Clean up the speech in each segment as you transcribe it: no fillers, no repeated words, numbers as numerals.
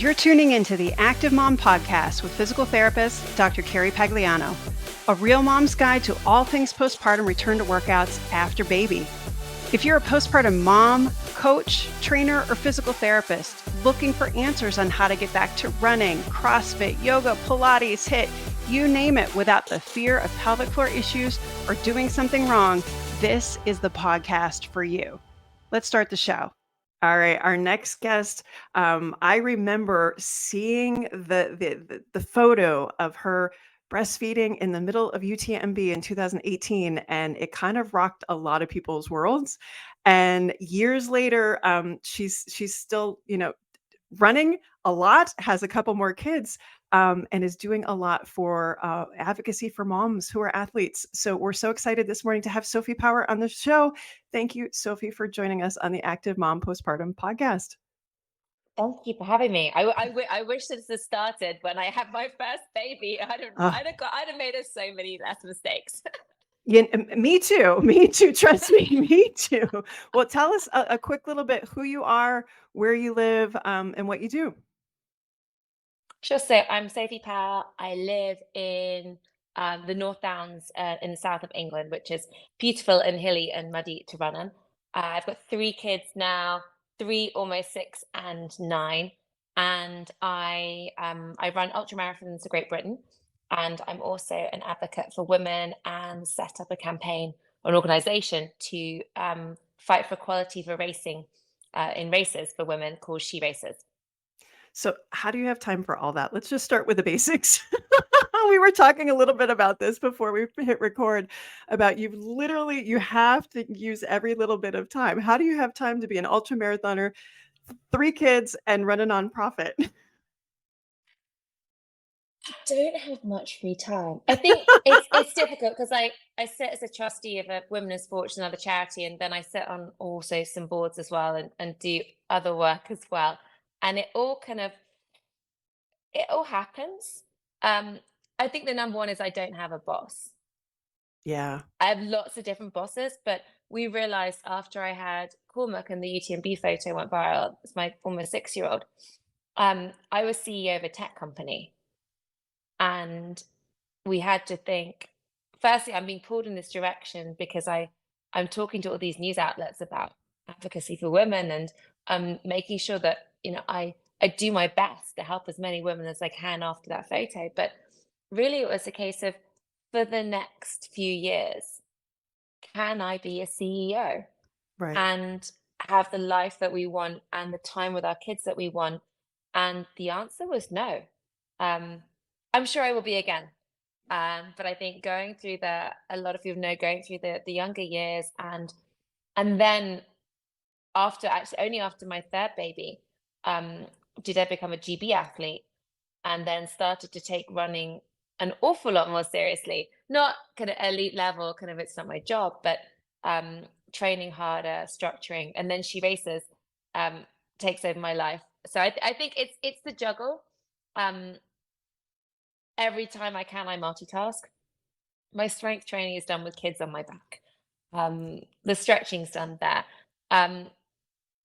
You're tuning into the Active Mom Podcast with physical therapist Dr. Carrie Pagliano, a real mom's guide to all things postpartum return to workouts after baby. If you're a postpartum mom, coach, trainer, or physical therapist looking for answers on how to get back to running, CrossFit, yoga, Pilates, HIIT, you name it, without the fear of pelvic floor issues or doing something wrong, this is the podcast for you. Let's start the show. All right, our next guest. I remember seeing the photo of her breastfeeding in the middle of UTMB in 2018, and it kind of rocked a lot of people's worlds. And years later, she's still, running a lot, has a couple more kids, and is doing a lot for advocacy for moms who are athletes. So we're so excited this morning to have Sophie Power on the show. Thank you, Sophie, for joining us on the Active Mom Postpartum podcast. Thank you for having me. I wish this had started when I had my first baby. Uh, I'd have made us so many less mistakes. yeah, me too. Me too. Trust me, me too. Well, tell us a quick little bit who you are, where you live, and what you do. Sure. So I'm Sophie Power. I live in the North Downs in the south of England, which is beautiful and hilly and muddy to run on. I've got three kids now, three, almost 6 and 9, and I run ultramarathons of Great Britain, and I'm also an advocate for women and set up a campaign, an organisation to fight for equality for racing in races for women called SheRACES. So, how do you have time for all that? Let's just start with the basics. We were talking a little bit about this before we hit record about you have to use every little bit of time. How do you have time to be an ultra marathoner, three kids, and run a nonprofit? Don't have much free time. I think it's difficult because I sit as a trustee of a women in sports and other charity, and then I sit on also some boards as well and do other work as well. And it all happens. Um, I think the number one is I don't have a boss. Yeah. I have lots of different bosses, but we realized after I had Cormac and the UTMB photo went viral, it's my almost 6-year-old. I was CEO of a tech company, and we had to think, firstly, I'm being pulled in this direction because I'm talking to all these news outlets about advocacy for women, and making sure that I do my best to help as many women as I can after that photo. But really, it was a case of, for the next few years, can I be a CEO Right. and have the life that we want and the time with our kids that we want? And the answer was no. um, I'm sure I will be again. But I think going through a lot of people know, going through the younger years, and then after, actually only after my third baby, um, did I become a GB athlete, and then started to take running an awful lot more seriously. Not kind of elite level, kind of it's not my job, but um, training harder, structuring, and then SheRACES um, takes over my life. So I think it's the juggle. Um, every time I can, I multitask. My strength training is done with kids on my back. The stretching's done there. Um,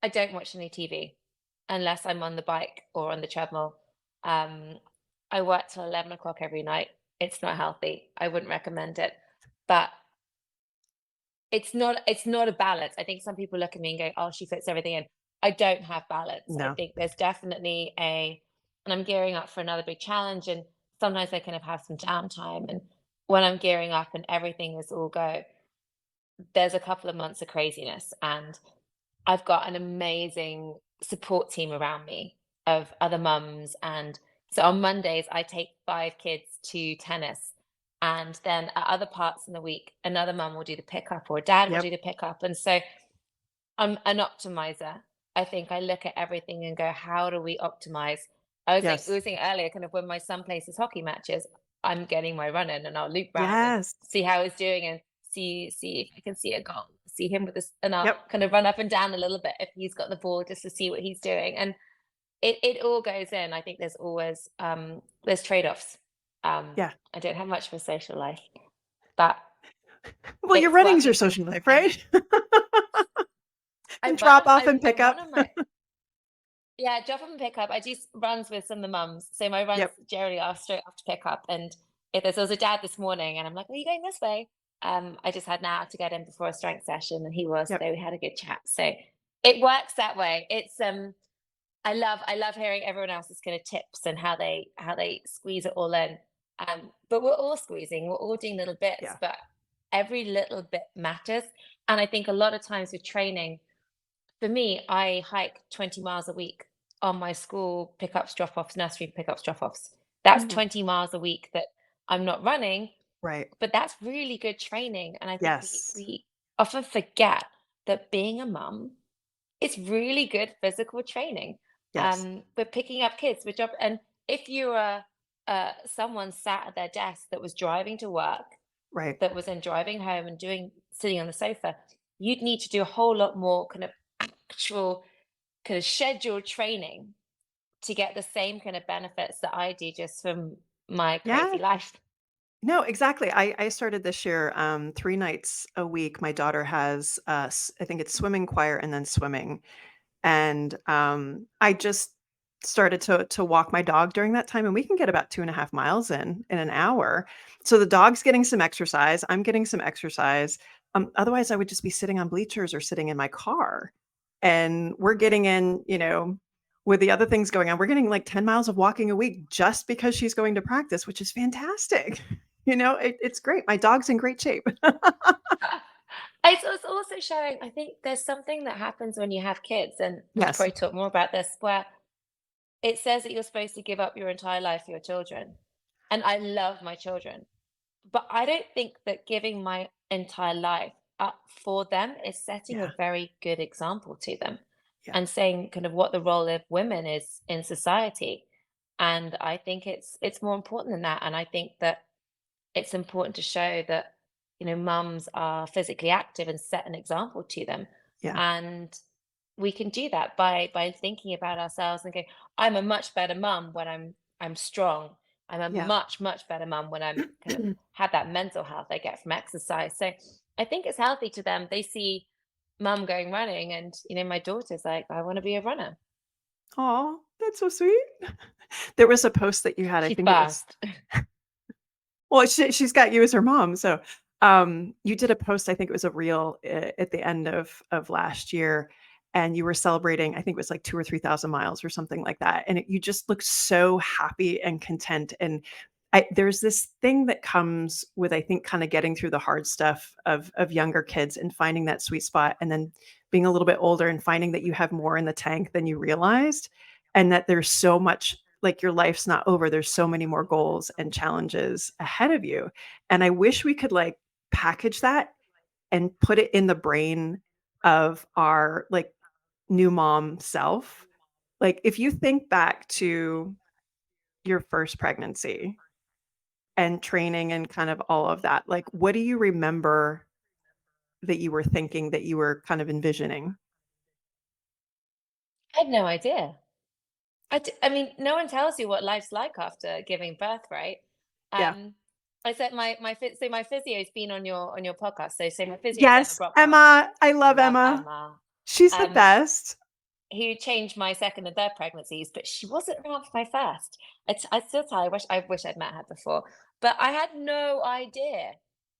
I don't watch any TV unless I'm on the bike or on the treadmill. Um, I work till 11 o'clock every night. It's not healthy. I wouldn't recommend it. But it's not a balance. I think some people look at me and go, "Oh, she fits everything in." I don't have balance. I No. think there's definitely and I'm gearing up for another big challenge, and sometimes I kind of have some downtime. And when I'm gearing up and everything is all go, there's a couple of months of craziness, and I've got an amazing support team around me of other mums. And so on Mondays, I take 5 kids to tennis. And then at other parts in the week, another mum will do the pickup or dad will Yep. do the pickup. And so I'm an optimizer. I think I look at everything and go, how do we optimize? We Yes. were saying earlier, kind of when my son plays his hockey matches, I'm getting my run in, and I'll loop round and Yes. see how he's doing, and see if I can see a goal, see him with this, and I'll Yep. kind of run up and down a little bit if he's got the ball, just to see what he's doing. And it all goes in. I think there's always there's trade-offs. Yeah. I don't have much of a social life, but Well, your it's running's your working for social me. life, And right? And drop off and I pick run up. on my Yeah, drop off and pick up. I do runs with some of the mums. So my runs Yep. generally are straight after pick up. And if there was a dad this morning and I'm like, are you going this way? I just had now to get in before a strength session and he was, Yep. so we had a good chat. So it works that way. It's I love hearing everyone else's kind of tips and how they squeeze it all in. But we're all squeezing, we're all doing little bits, Yeah. but every little bit matters. And I think a lot of times with training, for me, I hike 20 miles a week on my school pickups, drop offs, nursery pickups, drop offs. That's Mhm. 20 miles a week that I'm not running, Right. but that's really good training. And I think we, Yes. we often forget that being a mum, it's really good physical training. Yes. We're picking up kids, we're job, and if you are someone sat at their desk that was driving to work, Right. that was then driving home and doing sitting on the sofa, you'd need to do a whole lot more kind of actual kind of scheduled training to get the same kind of benefits that I do just from my Yeah. crazy life. No, exactly. I started this year, 3 nights a week. My daughter has, I think it's swimming, choir, and then swimming. And, I just started to walk my dog during that time, and we can get about 2.5 miles in an hour. So the dog's getting some exercise, I'm getting some exercise. Otherwise, I would just be sitting on bleachers or sitting in my car. And we're getting in, with the other things going on, we're getting like 10 miles of walking a week just because she's going to practice, which is fantastic. It's great. My dog's in great shape. It's also showing, I think there's something that happens when you have kids, and we could Yes. probably talk more about this, where it says that you're supposed to give up your entire life for your children. And I love my children, but I don't think that giving my entire life up for them is setting a Yeah. very good example to them Yeah. and saying kind of what the role of women is in society. And I think it's more important than that. And I think that it's important to show that, mums are physically active and set an example to them. Yeah. And we can do that by thinking about ourselves and going, I'm a much better mum when I'm strong. I'm a Yeah. much better mum when I'm kind of have that mental health I get from exercise. So I think it's healthy to them. They see mum going running and my daughter's like, I want to be a runner. Aw, that's so sweet. There was a post that you had, I She's think it was fast. well, she's got you as her mom, so, you did a post, I think it was a reel at the end of last year, and you were celebrating, I think it was like 2 or 3,000 miles or something like that, and you just looked so happy and content, and there's this thing that comes with, I think, kinda getting through the hard stuff of younger kids and finding that sweet spot, and then being a little bit older and finding that you have more in the tank than you realized, and that there's so much like, your life's not over, there's so many more goals and challenges ahead of you, and I wish we could, like, package that and put it in the brain of our, like, new mom self. Like, if you think back to your first pregnancy and training and kind of all of that, like, what do you remember that you were thinking, that you were kind of envisioning? I had no idea. I mean, no one tells you what life's like after giving birth, right? Yeah. Um, I said my physio's been on your podcast. So my physio's Emma Yes, Brockwell. Emma, I love Love Emma. Emma. She's the Um, best. who changed my second and third pregnancies, but she wasn't around for my first. I still tell her, I wish I'd met her before, but I had no idea.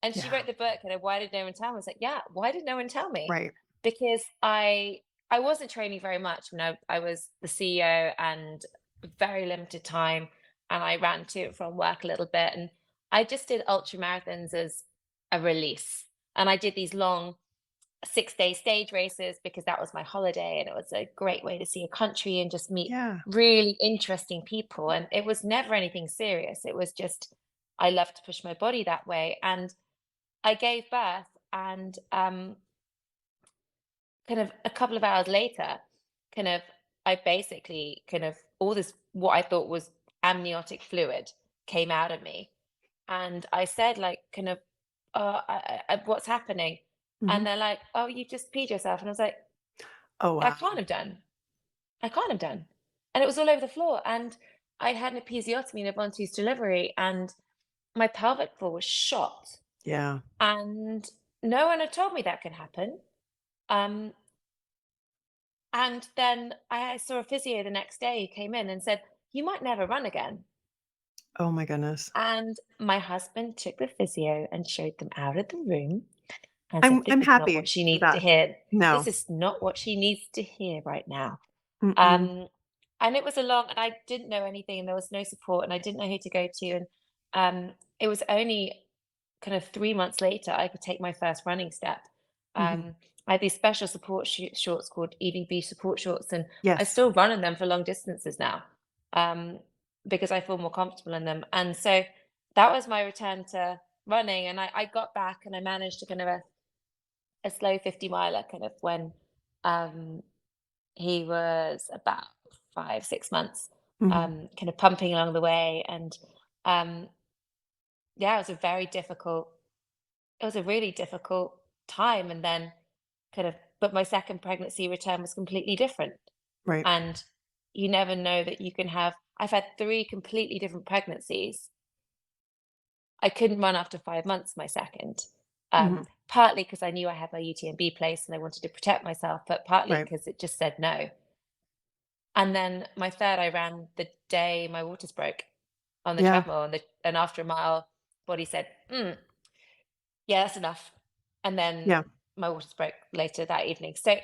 And she Yeah, wrote the book, why did no one tell me? I was like, yeah, why did no one tell me? right. Because I wasn't training very much. I was the CEO and very limited time, and I ran to and from work a little bit, and I just did ultra marathons as a release, and I did these long 6-day stage races because that was my holiday and it was a great way to see a country and just meet Yeah. really interesting people. And it was never anything serious. It was just, I love to push my body that way. And I gave birth and kind of a couple of hours later, kind of, I basically kind of all this, what I thought was amniotic fluid came out of me. And I said, like, kind of, what's happening? And Mhm. they're like, oh, you just peed yourself. And I was like, Oh, I wow. can't have done. I can't have done. And it was all over the floor. And I had an episiotomy and a Bonte's delivery, and my pelvic floor was shot. Yeah. And no one had told me that could happen. Um, And then I saw a physio the next day who came in and said, "You might never run again." Oh my goodness. And my husband took the physio and showed them out of the room and said, I'm "This is not what happy she for needs to that. hear. This No. is not what she needs to hear right now." Mm-mm. Um, and it was a long, and I didn't know anything, and there was no support, and I didn't know who to go to. And it was only kind of 3 months later I could take my first running step. Mhm. I had these special support shorts called EDB support shorts, and I Yes. still run in them for long distances now, um, because I feel more comfortable in them. And so that was my return to running, and I got back and I managed to kind of a slow 50 miler kind of when um, he was about 5, 6 months, Mhm. kind of pumping along the way. And um, yeah, it was a really difficult time. And then kind of, but my second pregnancy return was completely different. Right. And you never know that you can have, I've had three completely different pregnancies. I couldn't run after 5 months, my second. Mhm. Partly because I knew I had my UTMB place and I wanted to protect myself, but partly Right. because it just said no. And then my third, I ran the day my waters broke on the Yeah. treadmill, and after a mile, body said, "Yeah, that's enough." And then Yeah. my waters broke later that evening. So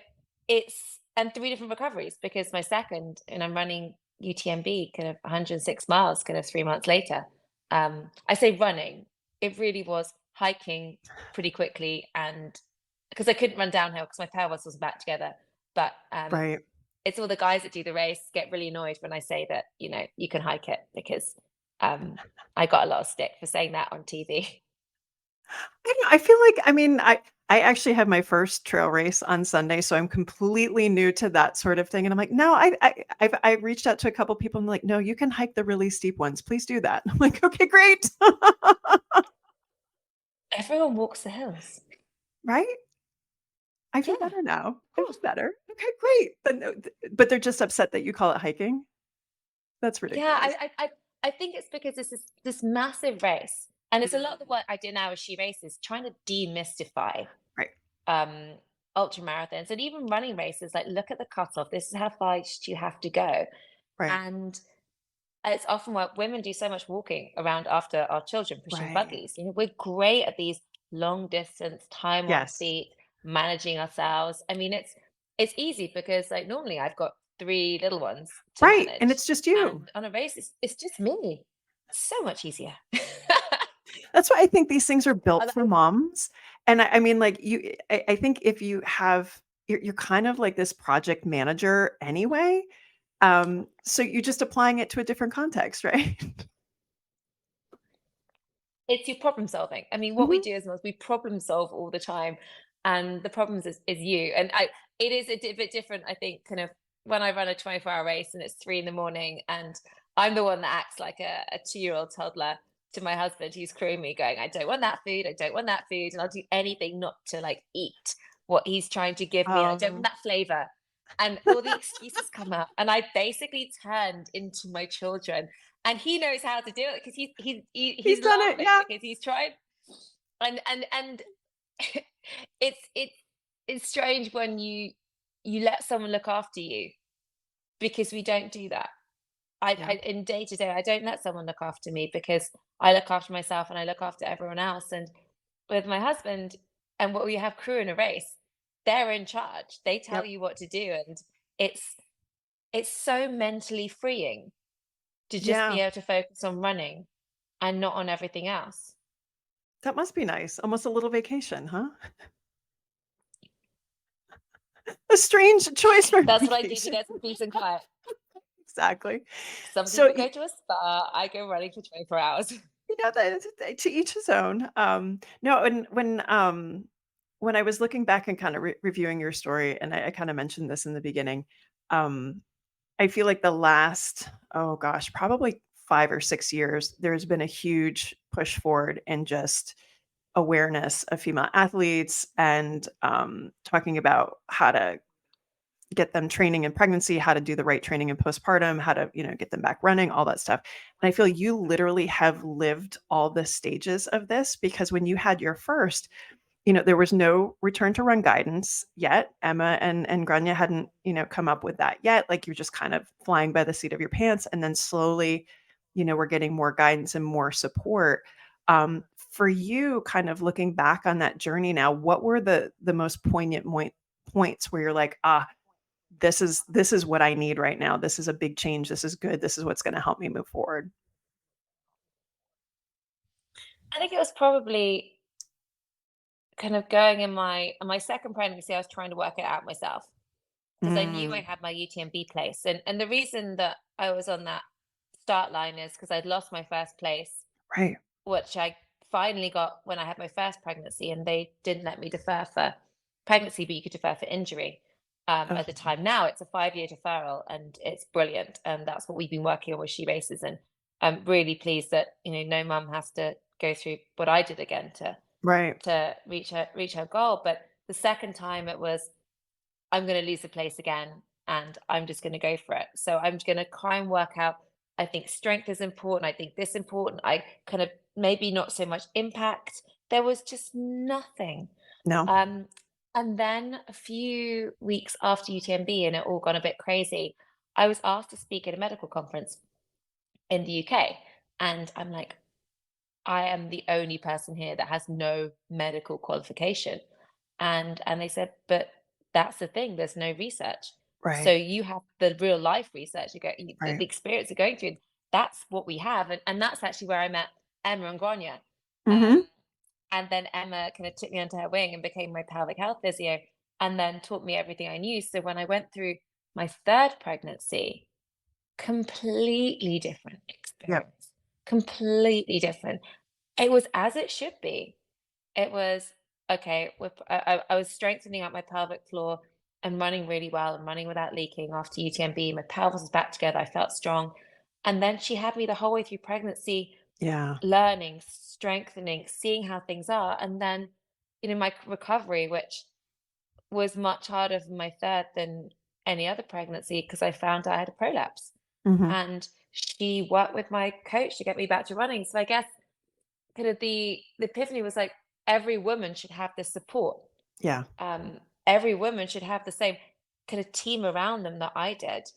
it's and three different recoveries because my second, and I'm running UTMB, kind of 106 miles, kind of 3 months later. I say running, it really was hiking pretty quickly, and because I couldn't run downhill because my pelvis wasn't back together. But Right. it's all the guys that do the race get really annoyed when I say that, you can hike it because I got a lot of stick for saying that on TV. I feel like I mean, I actually have my first trail race on Sunday, so I'm completely new to that sort of thing, and I'm like, "No, I've reached out to a couple people, and like, "No, you can hike the really steep ones. Please do that." I'm like, "Okay, great." Everyone walks the hills. Right? I feel Yeah, better now. of I feel course. better. Okay, great. But no, but they're just upset that you call it hiking? That's Yeah, ridiculous. I think it's because this massive race, and it's a lot of the Mm. work I do now with SheRACES, trying to demystify Right, um, ultra marathons and even running races. Like, look at the cutoff. This is how fast you have to go. right, And it's often what women do so much walking around after our children, pushing right. buggies. We're great at these long distance, time on Yes. feet, managing ourselves. I mean, it's easy because like normally I've got three little ones to Right, and manage. it's just you. And on a race, it's just me. So much easier. That's why I think these things are built for Although moms, and I mean, like, I think if you have you're kind of like this project manager anyway, so you're just applying it to a different context, right? it's your problem solving. I mean, what we Mhm. do as moms, we problem solve all the time, and the problems is you. And it is a bit different, I think, kind of when I run a 24-hour race and it's 3 in the morning, and I'm the one that acts like a 2-year-old toddler to my husband who's crewing me, going, "I don't want that food, I don't want that food," and I'll do anything not to like eat what he's trying to give me. I don't want Oh, that flavor. And all the excuses come up, and I basically turned into my children, and he knows how to do it because he's he's done it, laughing yeah. because he's tried. And it's it's it's strange when you let someone look after you, because we don't do that. I Yeah, in day to day, I don't let someone look after me because I look after myself and I look after everyone else. And with my husband, and what we have crew in a race, they're in charge. They tell yep, you what to do, and it's it's so mentally freeing to just yeah. be able to focus on running and not on everything else. That must be nice, almost a little vacation, huh? A strange choice for That's what I do to vacation. get some peace and quiet. Exactly. Some So, people go to a spa, I go running for 24 hours. that to each his own. No, and when I was looking back and kind of reviewing your story, and I kind of mentioned this in the beginning, um, I feel like the last, oh gosh, probably 5 or 6 years, there's been a huge push forward in just awareness of female athletes and talking about how to get them training in pregnancy, how to do the right training in postpartum, how to, get them back running, all that stuff. And I feel you literally have lived all the stages of this because when you had your first, there was no return to run guidance yet. Emma and Grania hadn't, come up with that yet. Like you're just kind of flying by the seat of your pants. And then slowly, we're getting more guidance and more support. For you, kind of looking back on that journey now, what were the most poignant points where you're like, this is what I need right now. This is a big change. This is good. This is what's going to help me move forward. I think it was probably kind of going in my second pregnancy. I was trying to work it out myself because I knew I Mm, had my UTMB place, and the reason that I was on that start line is because I'd lost my first place, right. which I finally got when I had my first pregnancy, and they didn't let me defer for pregnancy, but you could defer for injury. Oh, At the time, now it's a 5-year deferral, and it's brilliant, and that's what we've been working on with SheRACES, and I'm really pleased that no mum has to go through what I did again right. to reach her goal. But the second time, it was I'm going to lose the place again, and I'm just going to go for it. So I'm going to try and work out. I think strength is important. I think this important. I kind of maybe not so much impact. There was just nothing. No. Um, and then a few weeks after UTMB, and it all gone a bit crazy, I was asked to speak at a medical conference in the UK, and I'm like, I am the only person here that has no medical qualification. And they said, "But that's the thing, there's no research. So Right. you have the real life research, Right. the experience of going through. That's what we have." And that's actually where I met Emma and Grania. Mhm. Um, and then Emma kind of took me under her wing and became my pelvic health physio, and then taught me everything I knew. So when I went through my third pregnancy, completely different Yep. experience, completely different. It was as it should be. It was okay. I was strengthening up my pelvic floor and running really well and running without leaking after UTMB. My pelvis was back together. I felt strong. And then she had me the whole way through pregnancy, Yeah. learning, strengthening, seeing how things are. And then, my recovery, which was much harder for my third than any other pregnancy because I found I had a prolapse. Mhm. And she worked with my coach to get me back to running. So I guess kind of the epiphany was like every woman should have this support. Yeah. Every woman should have the same kind of team around them that I did.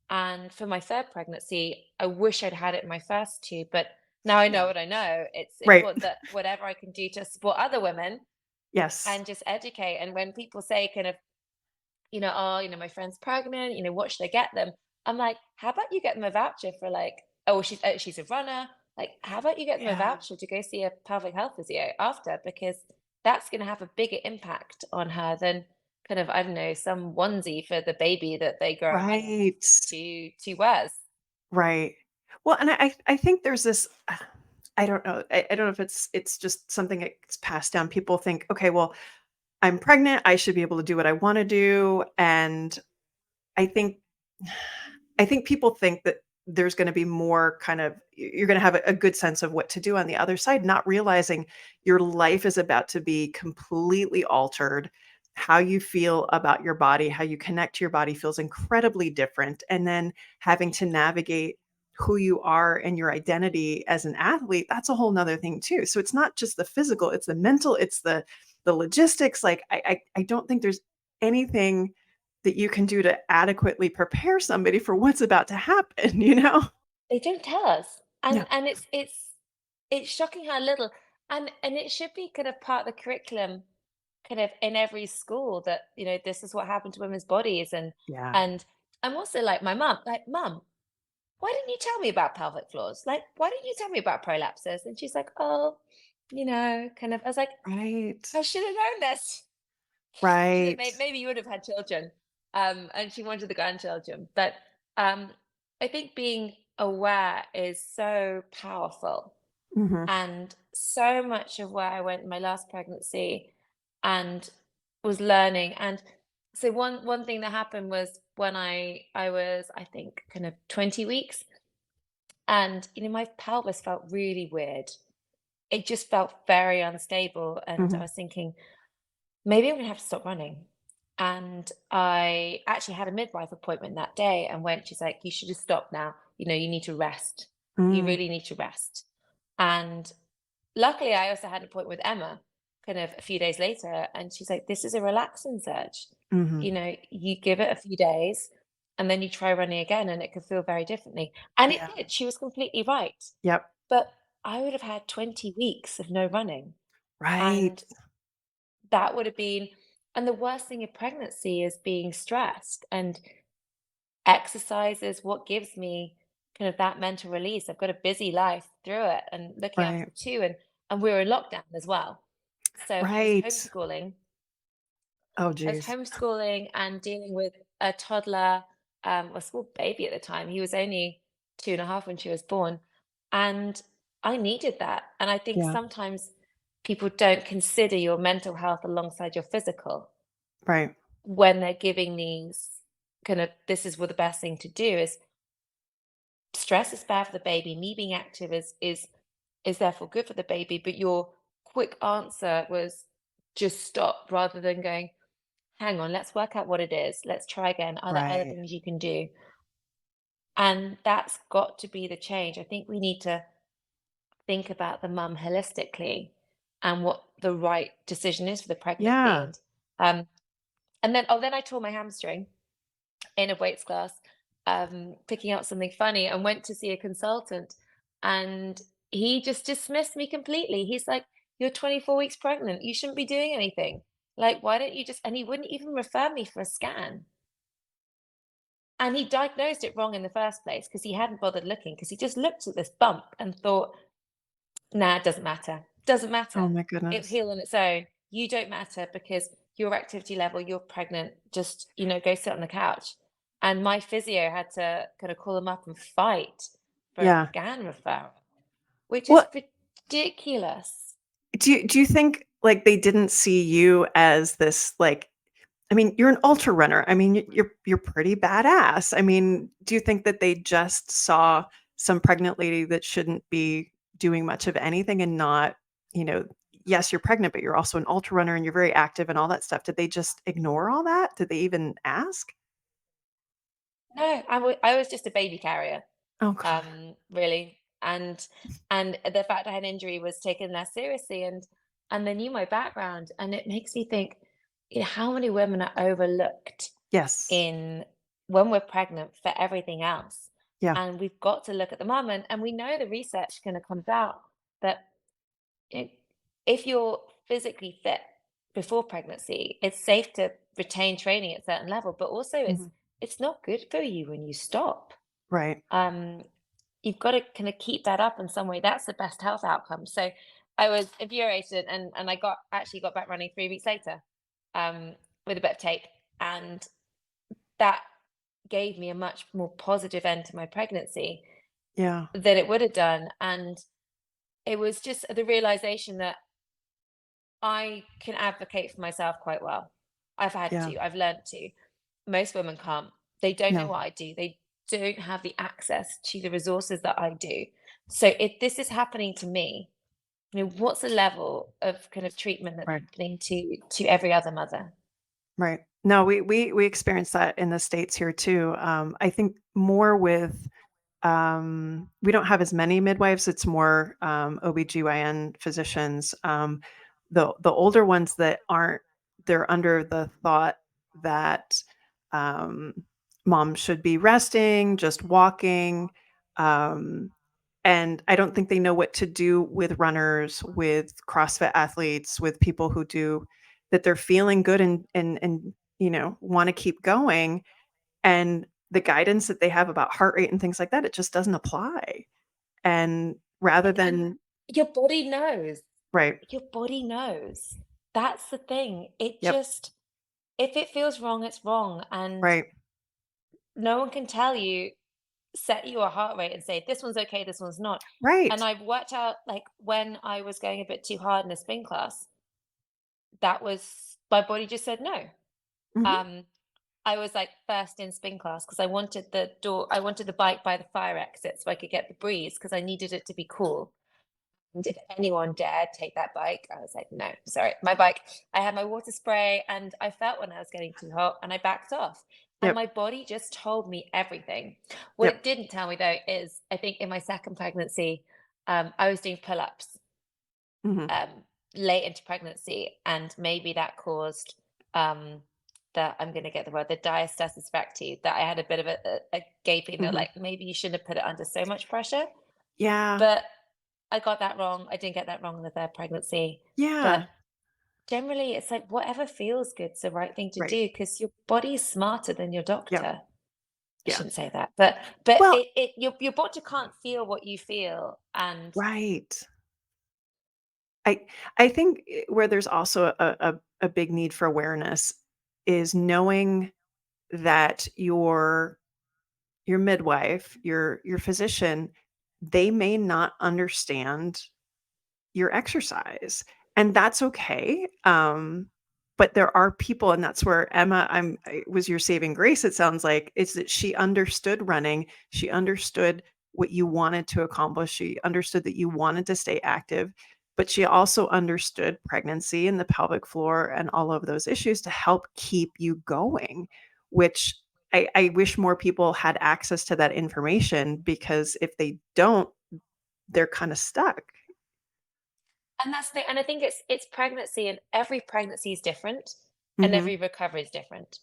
And for my third pregnancy, I wish I'd had it in my first two, but now I know Yeah. what I know. It's Right. important that whatever I can do to support other women Yes. and just educate. And when people say kind of, oh, my friend's pregnant, what should I get them? I'm like, how about you get them a voucher for like, oh, she's a runner. Like, how about you get them a Yeah. voucher to go see a pelvic health physio after? Because that's going to have a bigger impact on her than kind of, I don't know, some onesie for the baby that they grow up in Right. two wears. Right. Well, and I think there's this I don't know. I don't know if it's just something that gets passed down. People think, okay, well, I'm pregnant. I should be able to do what I want to do. And I think I think people think that there's going to be more kind of you're going to have a good sense of what to do on the other side, not realizing your life is about to be completely altered. How you feel about your body, how you connect to your body feels incredibly different. And then having to navigate who you are and your identity as an athlete, that's a whole nother thing too. So it's not just the physical, it's the mental, it's the logistics. Like I don't think there's anything that you can do to adequately prepare somebody for what's about to happen, you know? They don't tell us. Yeah. And it's shocking how little, and it should be kind of part of the curriculum kind of in every school that, this is what happened to women's bodies. Yeah. And I'm also like my mum, like, "Mum, why didn't you tell me about pelvic floors? Like, why didn't you tell me about prolapses?" And she's like, "Oh, kind of." I was like, Right. "I should have known this." She said, Right. Maybe you would have had children." And she wanted the grandchildren. But I think being aware is so powerful. Mhm. And so much of where I went in my last pregnancy and was learning. And so one thing that happened was when I was, I think, kind of 20 weeks, and my pelvis felt really weird. It just felt very unstable. And I Mhm. was thinking, maybe I'm gonna have to stop running. And I actually had a midwife appointment that day and went, she's like, "You should just stop now. You need to rest. You Mm. really need to rest." And luckily, I also had an appointment with Emma kind of a few days later, and she's like, "This is a relaxing surge. Mhm. You give it a few days, and then you try running again, and it could feel very differently." And it Yeah. did. She was completely right. Yep. But I would have had 20 weeks of no running, Right. and that would have been. And the worst thing in pregnancy is being stressed. And exercise is what gives me kind of that mental release. I've got a busy life through it and looking after Right. 2, and we were in lockdown as well. So Right. Oh, I was geez. homeschooling and dealing with a toddler, a small baby at the time. He was only 2.5 when she was born, and I needed that. And I think Yeah. sometimes people don't consider your mental health alongside your physical Right. when they're giving these kind of, this is what the best thing to do is. Stress is bad for the baby. Me being active is therefore good for the baby. But your quick answer was just stop rather than going, hang on, let's work out what it is. Let's try again. Are there other Right. things you can do? And that's got to be the change. I think we need to think about the mum holistically and what the right decision is for the pregnancy. Yeah. And then I tore my hamstring in a weights class, picking out something funny, and went to see a consultant. And he just dismissed me completely. He's like, "You're 24 weeks pregnant. You shouldn't be doing anything. Like, why don't you just?" And he wouldn't even refer me for a scan. And he diagnosed it wrong in the first place because he hadn't bothered looking, because he just looked at this bump and thought, nah, it doesn't matter. Doesn't Oh matter. my It'll goodness. heal on its own. You don't matter because your activity level, you're pregnant. Just, go sit on the couch. And my physio had to kind of call him up and fight for a Yeah. scan referral, which is Well, ridiculous. do you think, like, they didn't see you as this, like, I mean, you're an ultra runner. I mean, you're pretty badass. I mean, do you think that they just saw some pregnant lady that shouldn't be doing much of anything and not, you know, yes, you're pregnant, but you're also an ultra runner and you're very active and all that stuff. Did they just ignore all that? Did they even ask? No, I was just a baby carrier. Oh God. Really. And the fact I had an injury was taken less seriously, and they knew my background, and it makes me think, how many women are overlooked Yes. in when we're pregnant for everything else. Yeah. And we've got to look at the mum, and we know the research kind of comes out that it, if you're physically fit before pregnancy, it's safe to retain training at a certain level, but also Mhm. it's not good for you when you stop. Right. Um, you've got to kind of keep that up in some way. That's the best health outcome. So I was infuriated, and I got back running 3 weeks later, um, with a bit of tape, and that gave me a much more positive end to my pregnancy Yeah. than it would have done. And it was just the realization that I can advocate for myself quite well. I've had Yeah. to, I've learned to. Most women can't. They don't know No. what I do. They don't have the access to the resources that I do. So if this is happening to me, what's the level of kind of treatment that's Right. happening to every other mother? Right. No, we experience that in the States here too. I think more with we don't have as many midwives. It's more OBGYN physicians. The older ones that aren't, they're under the thought that um, mom should be resting, just walking. Um, and I don't think they know what to do with runners, with CrossFit athletes, with people who do that. They're feeling good and want to keep going, and the guidance that they have about heart rate and things like that, it just doesn't apply. And rather And than your body knows. right, Your body knows. That's the thing. It yep, just, if it feels wrong, it's wrong. And right, no one can tell you, set you a heart rate and say, this one's okay, this one's not. And right. I've worked out, like, when I was going a bit too hard in a spin class, that was, my body just said no. Mhm, Um, I was like first in spin class because I wanted the bike by the fire exit so I could get the breeze because I needed it to be cool. And if anyone dared take that bike, I was like, no, sorry. My bike, I had my water spray, and I felt when I was getting too hot, and I backed off. And yep, my body just told me everything. What yep, it didn't tell me though is, I think in my second pregnancy, I was doing pull-ups. mhm, Um, late into pregnancy, and maybe that caused um I'm going to get the word, the diastasis recti, that I had a bit of a gaping, that Mhm. like maybe you shouldn't have put it under so much pressure. Yeah. But I got that wrong. I didn't get that wrong in the third pregnancy. But Yeah. generally, it's like whatever feels good's the right thing to Right. do, because your body's smarter than your Yep. doctor. I Yeah. shouldn't say that, but Well, your body can't feel what you feel, and right. I I think where there's also a big need for awareness is knowing that your midwife, your physician, they may not understand your exercise, and that's okay, but there are people, and that's where Emma, was your saving grace, it sounds like. It's that she understood running, she understood what you wanted to accomplish, she understood that you wanted to stay active, but she also understood pregnancy and the pelvic floor and all of those issues to help keep you going, which I wish more people had access to that information, because if they don't, they're kinda stuck. that's the and I think it's pregnancy, and every pregnancy is different, and Mhm. every recovery is different.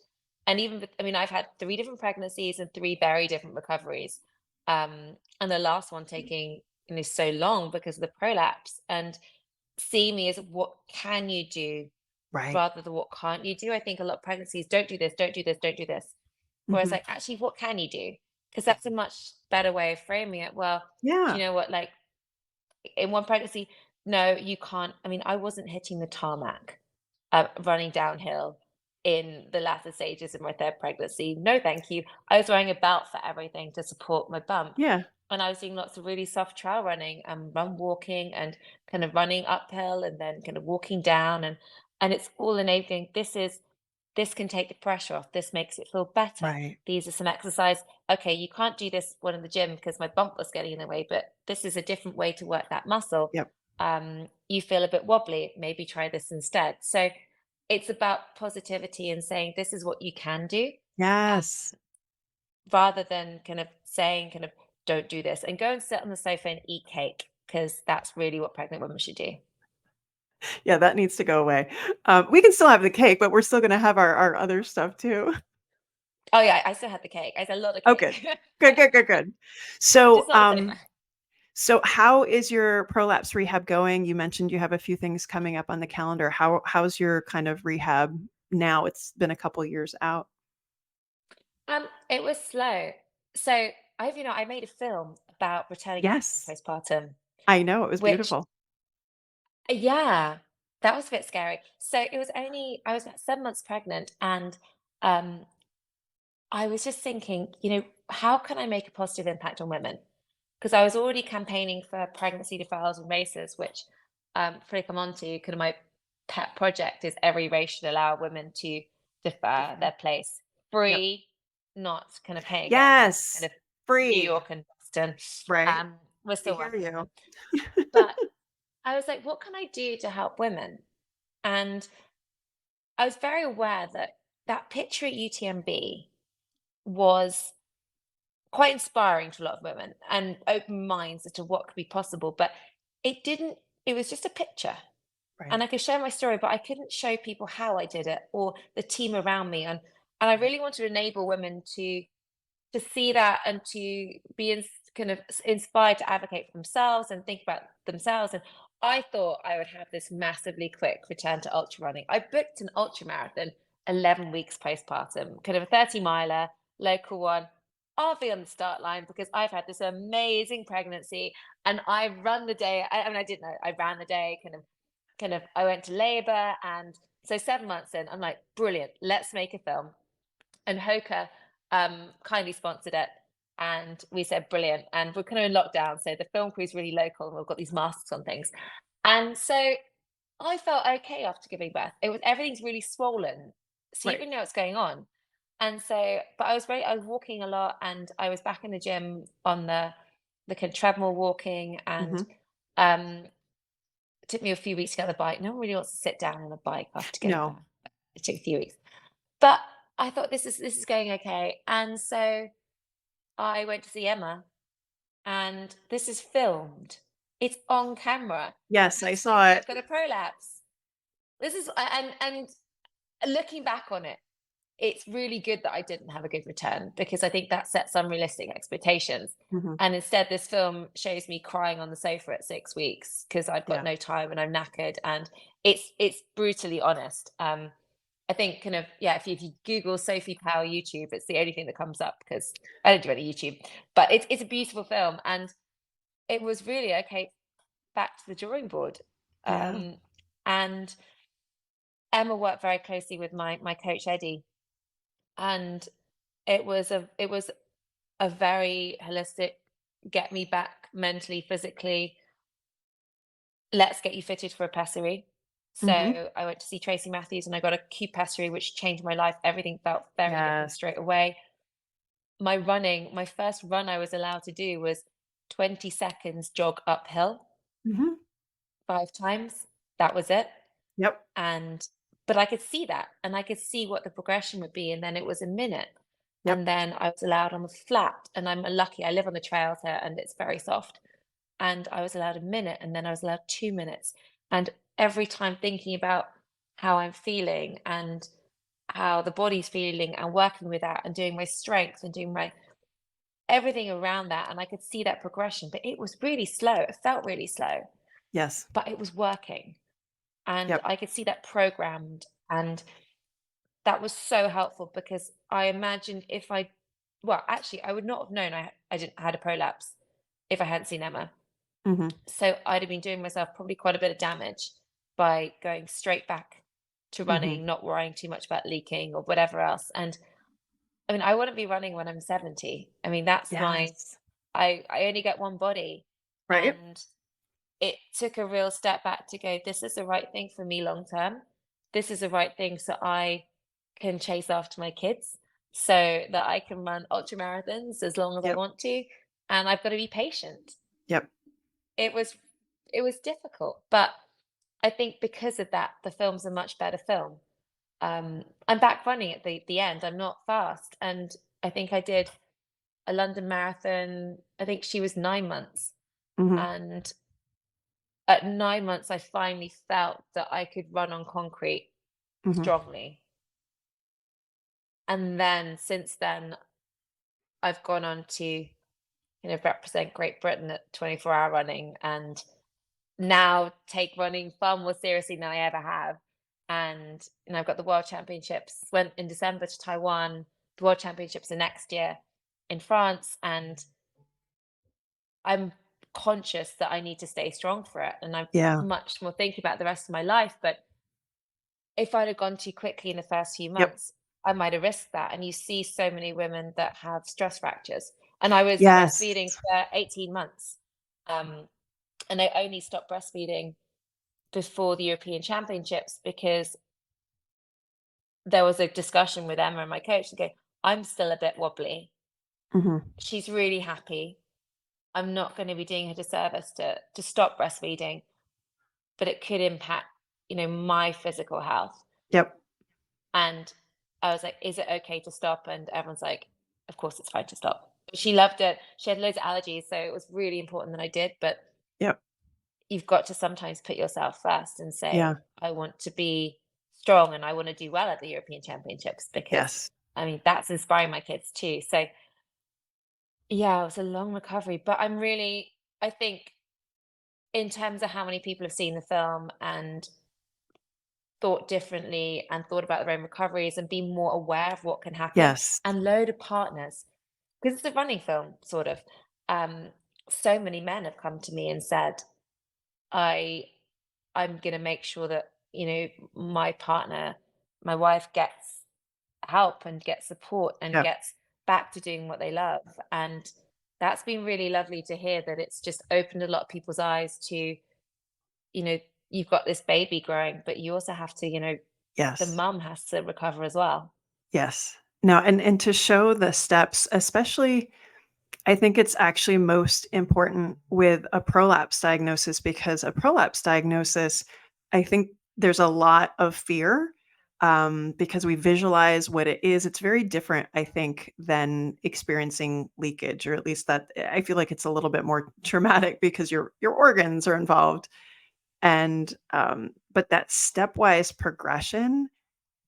And even with, I mean, I've had 3 different pregnancies and 3 very different recoveries. And the last one taking, so long because of the prolapse, and see me as what can you do Right. rather than what can't you do. I think a lot of pregnancies, don't do this, don't do this, don't do this. Whereas Mhm. like, actually, what can you do? Because that's a much better way of framing it. Well, do Yeah. you know what? Like, in one pregnancy, no, you can't. I mean, I wasn't hitting the tarmac, running downhill in the latter stages of my third pregnancy. No, thank you. I was wearing a belt for everything to support my bump. Yeah. And I was doing lots of really soft trail running and run walking, and kind of running uphill and then kind of walking down, and it's all enabling. This can take the pressure off. This makes it feel better. Right. These are some exercise. Okay, you can't do this one in the gym because my bump was getting in the way, but this is a different way to work that muscle. Yep. You feel a bit wobbly, maybe try this instead. So it's about positivity and saying this is what you can do, Yes. rather than kind of saying kind of don't do this, and go and sit on the sofa and eat cake, because that's really what pregnant women should do. Yeah, that needs to go away. We can still have the cake, but we're still gonna have our other stuff too. Oh yeah, I still had the cake. I had a lot of Oh, good. cake. Good, good, good, good. Just So, not the sofa. how is your prolapse rehab going? You mentioned you have a few things coming up on the calendar. How's your kind of rehab now? It's been a couple years out. It was slow. So I made a film about returning to running Yes. postpartum, I know, it was which, beautiful. yeah, that was a bit scary. So I was about 7 months pregnant, and um, I was just thinking, how can I make a positive impact on women? Because I was already campaigning for pregnancy deferrals and races, which, before I come on to, kind of my pet project is every race should allow women to defer Defer. their place Yep. free, not kind of pay again, like kind Yes. of New Free. York and Boston. Right. We're I still hear working on you. them. But I was like, what can I do to help women? And I was very aware that that picture at UTMB was quite inspiring to a lot of women and open minds as to what could be possible. But it didn't, it was just a picture. And Right. I could share my story, but I couldn't show people how I did it or the team around me. And I Right. really want to enable women to see that, and to be kind of inspired to advocate for themselves and think about themselves. And I thought I would have this massively quick return to ultra running. I booked an ultra marathon 11 weeks postpartum, kind of a 30 miler, local one. I'll be on the start line because I've had this amazing pregnancy, and I run the day. I mean, I didn't know. I ran the day, I went to labor. And so 7 months in, I'm like, brilliant, let's make a film. And Hoka kindly sponsored it. And we said, brilliant. And we're kind of in lockdown. So the film crew is really local, and we've got these masks on things. And so I felt okay after giving birth. It was, everything's really swollen. So you Right. really know what's going on. And so, but I was walking a lot, and I was back in the gym on the kind of treadmill walking. And Mhm. um, it took me a few weeks to get on the bike. No one really wants to sit down on a bike after giving No. birth. It took a few weeks. But I thought this is going okay. And so I went to see Emma, and this is filmed It's on camera. Yes, I'm I saying saw I've it. got a prolapse. This is and looking back on it, it's really good that I didn't have a good return, because I think that sets unrealistic expectations. Mhm. And instead, this film shows me crying on the sofa at 6 weeks because I've got Yeah. no time and I'm knackered, and it's brutally honest. I think kind of, yeah, if you Google Sophie Power YouTube, it's the only thing that comes up because I don't do any YouTube. But it's a beautiful film, and it was really okay. Back to the drawing board, Yeah. um, and Emma worked very closely with my coach Eddie, and it was a very holistic, get me back mentally, physically, let's get you fitted for a pessary. Mhm. So I went to see Tracy Matthews and I got a cube pessary, which changed my life. Everything felt very different Yes. straight away. My first run I was allowed to do was 20 seconds jog uphill Mhm. 5 times. That was it. Yep. And but I could see that, and I could see what the progression would be, and then it was a minute. Yep. And then I was allowed on the flat, and I'm lucky, I live on the trails here and it's very soft. And I was allowed a minute, and then I was allowed 2 minutes. And every time thinking about how I'm feeling and how the body's feeling and working with that and doing my strength and doing my everything around that. And I could see that progression, but it was really slow. It felt really slow, Yes. but it was working. And Yep. I could see that programmed. And that was so helpful because I imagined if I, well, actually, I would not have known I didn't had a prolapse if I hadn't seen Emma. Mhm. So I'd have been doing myself probably quite a bit of damage by going straight back to Mhm. running, not worrying too much about leaking or whatever else. And I mean, I wouldn't be running when I'm 70. I mean, that's my, Yes. I only get one body. Right? And it took a real step back to go, this is the right thing for me long term. This is the right thing so I can chase after my kids, so that I can run ultra marathons as long as I Yep. want to. And I've got to be patient. Yep. It was it was difficult, but I think because of that, the film's a much better film. I'm back running at the end. I'm not fast, and I think I did a London marathon. I think she was 9 months, Mhm. and at 9 months, I finally felt that I could run on concrete Mhm. strongly. And then since then, I've gone on to represent Great Britain at 24-hour running, and now take running far more seriously than I ever have. And I've got the World Championships, went in December to Taiwan. The World Championships are next year in France, and I'm conscious that I need to stay strong for it. And I'm Yeah. much more thinking about the rest of my life. But if I'd have gone too quickly in the first few Yep. months, I might have risked that. And you see so many women that have stress fractures. And I was Yes. breastfeeding for 18 months. Um, and I only stopped breastfeeding before the European Championships because there was a discussion with Emma and my coach to go, I'm still a bit wobbly. Mhm. She's really happy. I'm not going to be doing her disservice to stop breastfeeding, but it could impact, my physical health. Yep. And I was like, is it okay to stop? And everyone's like, of course it's fine to stop. She loved it. She had loads of allergies, so it was really important that I did. But Yep. you've got to sometimes put yourself first and say, Yeah. I want to be strong and I want to do well at the European Championships, because Yes. I mean that's inspiring my kids too. So yeah, it was a long recovery, but I think in terms of how many people have seen the film and thought differently and thought about their own recoveries and be more aware of what can happen, Yes. and load of partners, because it's a running film sort of. um so many men have come to me and said, I I'm going to make sure that, my partner, my wife gets help and gets support and Yep. gets back to doing what they love. And that's been really lovely to hear, that it's just opened a lot of people's eyes to, you know, you've got this baby growing, but you also have to, the Yes. mum has to recover as well. Yes. No, and to show the steps, especially I think it's actually most important with a prolapse diagnosis because a prolapse diagnosis, I think there's a lot of fear because we visualize what it is. It's very different, I think, than experiencing leakage, or at least that I feel like it's a little bit more traumatic because your organs are involved. And but that stepwise progression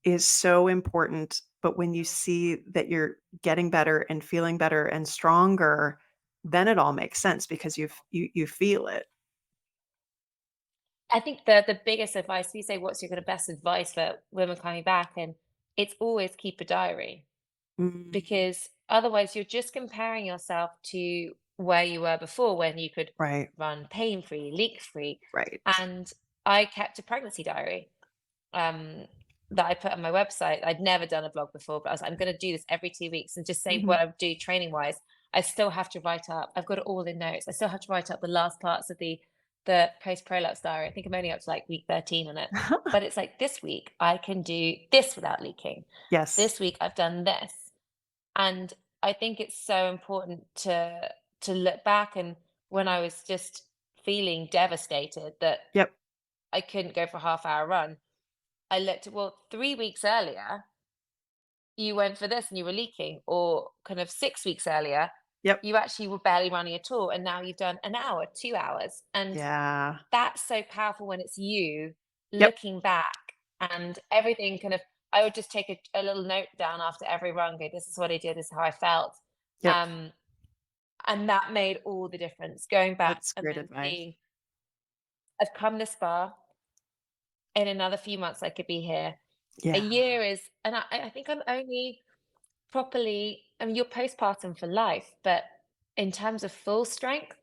is so important. But when you see that you're getting better and feeling better and stronger, then it all makes sense because you feel it. I think the biggest advice we say, what's your kind of best advice for women coming back? And it's always keep a diary, Mm, because otherwise you're just comparing yourself to where you were before when you could right, run pain free, leak free. right. And I kept a pregnancy diary, um, that I put on my website. I'd never done a blog before, but I was like, I'm going to do this every 2 weeks and just say Mhm. what I do training wise. I still have to write up. I've got it all in notes. I still have to write up the last parts of the post prolapse diary. I think I'm only up to like week 13 on it, but it's like this week I can do this without leaking. Yes. This week I've done this, and I think it's so important to look back. And when I was just feeling devastated that Yep, I couldn't go for a half-hour run, I looked at, well, 3 weeks earlier, you went for this and you were leaking, or kind of 6 weeks earlier, yep, you actually were barely running at all. And now you've done an hour, 2 hours. And yeah, that's so powerful when it's you yep, looking back and everything kind of, I would just take a little note down after every run, go, this is what I did, this is how I felt. yep. Um, and that made all the difference going back That's and great then advice. seeing, I've come this far. In another few months, I could be here. A Yeah. year is, and I think I'm only properly, I mean, you're postpartum for life, but in terms of full strength,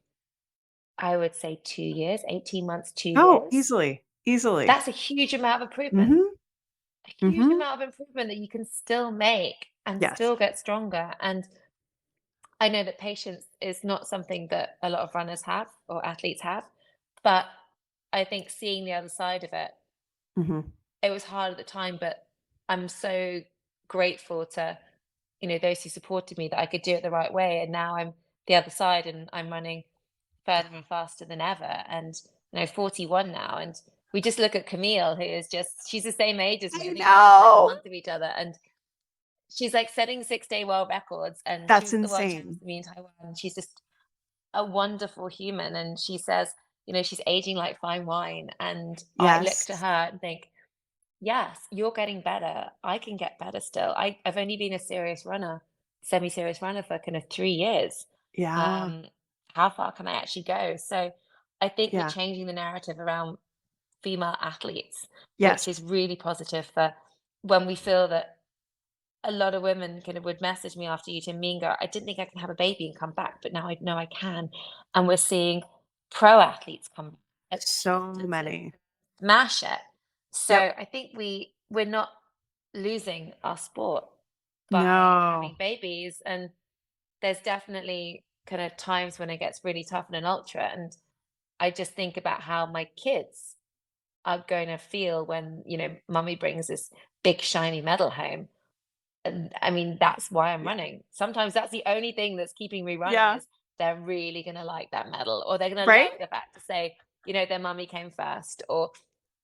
I would say 2 years, 18 months, two Oh, years. easily, easily. That's a huge amount of improvement, Mhm, a huge mhm. amount of improvement that you can still make and Yes. still get stronger. And I know that patience is not something that a lot of runners have or athletes have, but I think seeing the other side of it, Mhm. it was hard at the time, but I'm so grateful to, those who supported me that I could do it the right way. And now I'm the other side and I'm running further and faster than ever. And 41 now. And we just look at Camille, who is just, she's the same age as me. I I think we're within like a know! month of each other. And she's like setting 6-day world records. And she That's was at the world champions insane. with me in Taiwan. And she's just a wonderful human. And she says, she's aging like fine wine. And I look to Yes. her and think, yes, you're getting better. I can get better still. I've only been a serious runner, semi-serious runner for kind of 3 years. Yeah, Um, how far can I actually go? So I think we're yeah. changing the narrative around female athletes, which is Yes. really positive for when we feel that a lot of women kind of would message me after UTMB and go, I didn't think I could have a baby and come back, but now I know I can. And we're seeing pro athletes come back So to many. smash it. So Yep. I think we're not losing our sport by having No. babies. And there's definitely kind of times when it gets really tough in an ultra. And I just think about how my kids are going to feel when, mummy brings this big shiny medal home. And I mean, that's why I'm Yeah. running. Sometimes that's the only thing that's keeping me running Yeah. is they're really going to like that medal, or they're going to Right? love the fact to say, their mummy came first, or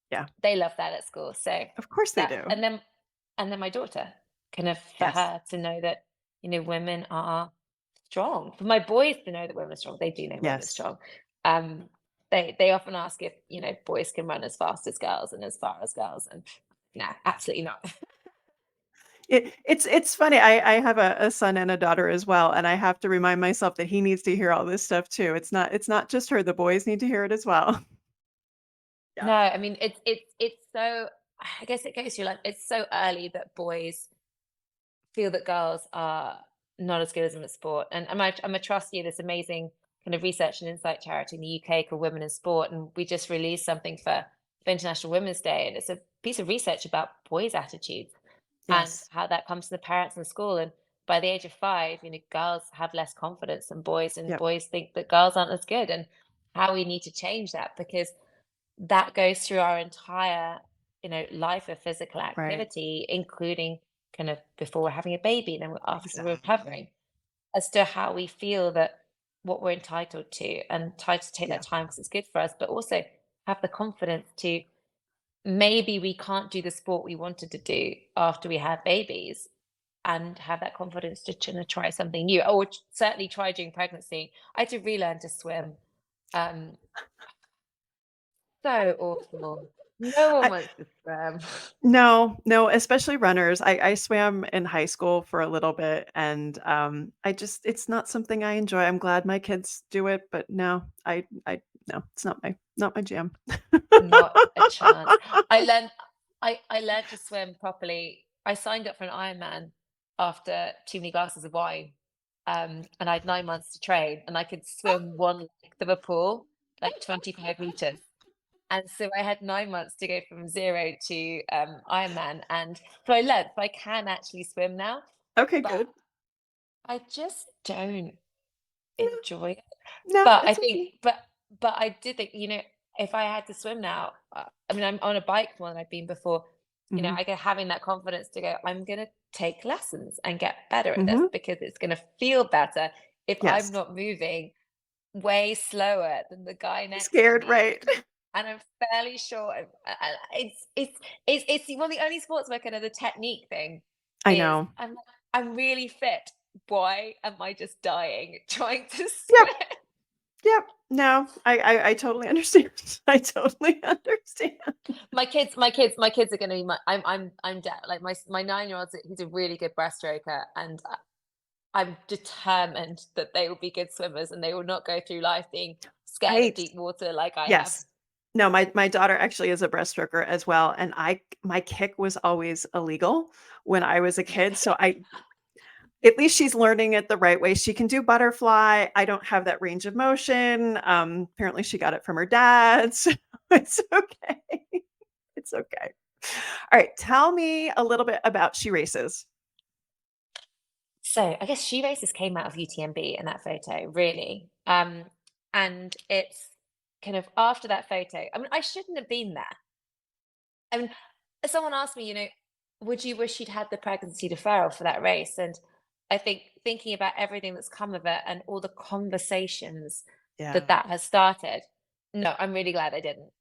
Yeah. they love that at school. So Of course they that, do. and then my daughter, kind of for Yes. her to know that, women are strong. For my boys to know that women are strong, they do know women are Yes. strong. Um, they often ask if, boys can run as fast as girls and as far as girls. And no, absolutely not. It's funny. I have a son and a daughter as well, and I have to remind myself that he needs to hear all this stuff too. It's not just her, the boys need to hear it as well. Yeah. No, I mean it's so, I guess it goes through like it's so early that boys feel that girls are not as good as them at sport. And I'm a trustee of this amazing kind of research and insight charity in the UK called Women in Sport. And we just released something for International Women's Day. And it's a piece of research about boys' attitudes and Yes. how that comes to the parents in school. And by the age of 5, girls have less confidence than boys, and Yep. boys think that girls aren't as good. And how we need to change that, because that goes through our entire, life of physical Right. activity, including kind of before we're having a baby and then after we're Exactly. recovering, as to how we feel that what we're entitled to, and try to take that Yeah. time because it's good for us, but also have the confidence to maybe we can't do the sport we wanted to do after we had babies and have that confidence to try something new, or certainly try during pregnancy. I had to relearn to swim. Um, so awful. No one I wants to swim. No, no, especially runners. I swam in high school for a little bit, and, I just it's not something I enjoy. I'm glad my kids do it, but no, I no, it's not my jam. Not a chance. I learned I learned to swim properly. I signed up for an Ironman after too many glasses of wine, and I had 9 months to train, and I could swim one length of a pool, like 25 meters. And so I had 9 months to go from 0 to, Ironman, and so I learned, so I can actually swim now, Okay, but good. I just don't No, enjoy it. no, But I it's think okay. but I did think, if I had to swim now, I mean, I'm on a bike more than I've been before, Mhm, I get having that confidence to go, "I'm gonna take lessons and get better at this mhm. because it's gonna feel better if I'm Yes. not moving way slower than the guy next to Scared, me." right. And I'm fairly sure it's one of the only sports where kind of the technique thing I is, know. I'm really fit. Why am I just dying trying to Yep, swim? yep. No, I totally understand. I totally understand. My kids are gonna be I'm like my 9-year-old, he's a really good breaststroker, and I'm determined that they will be good swimmers and they will not go through life being scared of Right. deep water like I have. Yes. No, my daughter actually is a breaststroker as well, and I my kick was always illegal when I was a kid, so I at least she's learning it the right way. She can do butterfly. I don't have that range of motion. Apparently she got it from her dad, so it's okay. It's okay. All right, tell me a little bit about She Races. So I guess SheRACES came out of UTMB in that photo, really. And it's kind of after that photo. I mean, I shouldn't have been there. I mean, someone asked me, would you wish you'd had the pregnancy deferral for that race? And I think thinking about everything that's come of it and all the conversations that Yeah, that has started, no, I'm really glad I didn't.